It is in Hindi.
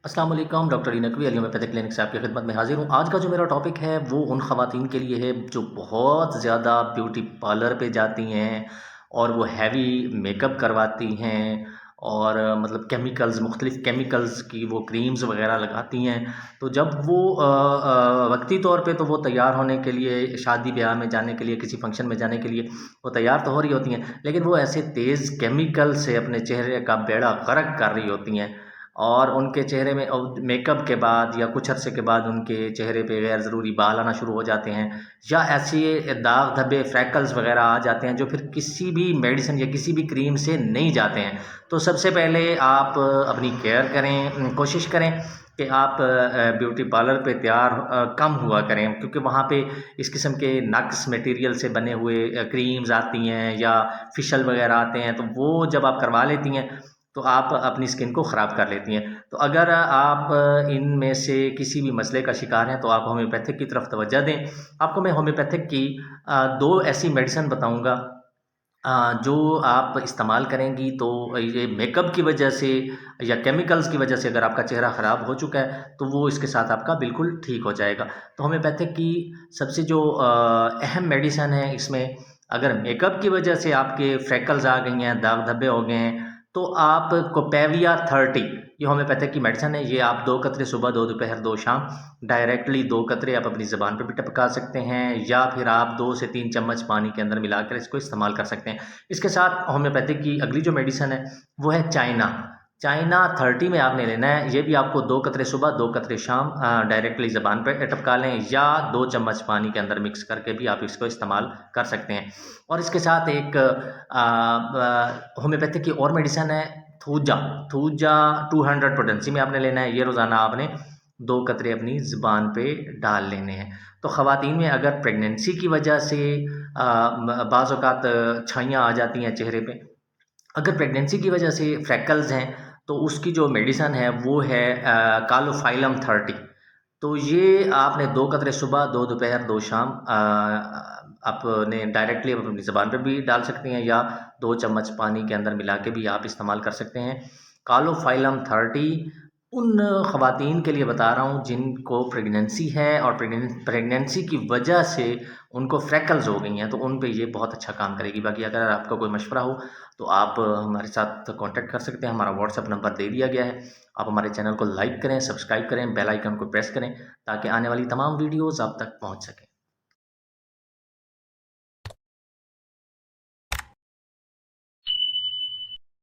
अस्सलाम वालेकुम, doctor Naqvi Ali homeopathic clinic से आपकी खिदमत में हाज़िर हूँ। आज का जो मेरा टॉपिक है वो उन ख़वातीन के लिए है जो बहुत ज़्यादा ब्यूटी पार्लर पे जाती हैं और वो हैवी मेकअप करवाती हैं और मतलब केमिकल्स मुख्तलिफ़ केमिकल्स की वो क्रीम्स वग़ैरह लगाती हैं। तो जब वो वक़्ती तौर पे तो वो तैयार होने के लिए शादी-ब्याह में जाने के लिए, किसी फ़ंक्शन में जाने के लिए वो तैयार तो हो रही होती हैं, लेकिन वो ऐसे तेज़ केमिकल से अपने चेहरे का बेड़ा गर्क कर रही होती हैं और उनके चेहरे में मेकअप के बाद या कुछ अरसे के बाद उनके चेहरे पे गैर ज़रूरी बाल आना शुरू हो जाते हैं या ऐसे दाग धब्बे फ्रैकल्स वगैरह आ जाते हैं जो फिर किसी भी मेडिसिन या किसी भी क्रीम से नहीं जाते हैं। तो सबसे पहले आप अपनी केयर करें, कोशिश करें कि आप ब्यूटी पार्लर पे तैयार कम हुआ करें, क्योंकि वहाँ पे इस किस्म के नक्स मटेरियल से बने हुए क्रीम्स आती हैं या फेशियल वगैरह आते हैं, तो वो जब आप करवा लेती हैं तो आप अपनी स्किन को ख़राब कर लेती हैं। तो अगर आप इनमें से किसी भी मसले का शिकार हैं तो आप होम्योपैथिक की तरफ तवज्जो दें। आपको मैं होम्योपैथिक की 2 ऐसी मेडिसिन बताऊँगा जो आप इस्तेमाल करेंगी तो ये मेकअप की वजह से या केमिकल्स की वजह से अगर आपका चेहरा ख़राब हो चुका है तो वो इसके साथ आपका बिल्कुल ठीक हो जाएगा। तो होम्योपैथिक की सबसे जो अहम मेडिसिन है इसमें, अगर मेकअप की वजह से आपके फ्रैकल्स आ गई हैं, दाग धब्बे हो गए हैं, तो आप कोपेविया 30 ये होम्योपैथिक की मेडिसिन है। ये आप 2 कतरे सुबह, 2 दोपहर, 2 शाम डायरेक्टली 2 कतरे आप अपनी ज़ुबान पे भी टपका सकते हैं या फिर आप 2 से 3 चम्मच पानी के अंदर मिलाकर इसको इस्तेमाल कर सकते हैं। इसके साथ होम्योपैथिक की अगली जो मेडिसिन है वो है चाइना। चाइना 30 में आपने लेना है। ये भी आपको 2 कतरे सुबह, 2 कतरे शाम डायरेक्टली ज़ुबान पे टपका लें या 2 चम्मच पानी के अंदर मिक्स करके भी आप इसको इस्तेमाल कर सकते हैं। और इसके साथ एक होम्योपैथिक की और मेडिसिन है थूजा। थूजा 200 पोटेंसी में आपने लेना है। ये रोज़ाना आपने 2 कतरे अपनी ज़ुबान पे डाल लेने हैं। तो ख़वातीन में अगर प्रेगनेंसी की वजह से बाज़ औक़ात छाइयाँ आ जाती हैं चेहरे पे, अगर प्रेगनेंसी की वजह से फ्रैकल्स हैं तो उसकी जो मेडिसिन है वो है कालोफाइलम 30। तो ये आपने 2 कतरे सुबह, 2 दोपहर, 2 शाम आपने डायरेक्टली आप अपनी ज़ुबान पे भी डाल सकते हैं या 2 चम्मच पानी के अंदर मिला के भी आप इस्तेमाल कर सकते हैं। कालोफाइलम 30 उन ख़वातीन के लिए बता रहा हूँ जिनको प्रेगनेंसी है और प्रेगनेंसी की वजह से उनको फ्रैकल्स हो गई हैं, तो उन पे ये बहुत अच्छा काम करेगी। बाकी अगर आपका कोई मशवरा हो तो आप हमारे साथ कॉन्टैक्ट कर सकते हैं। हमारा व्हाट्सएप नंबर दे दिया गया है। आप हमारे चैनल को लाइक करें, सब्सक्राइब करें, बेल आइकन को प्रेस करें ताकि आने वाली तमाम वीडियोज़ आप तक पहुँच सकें।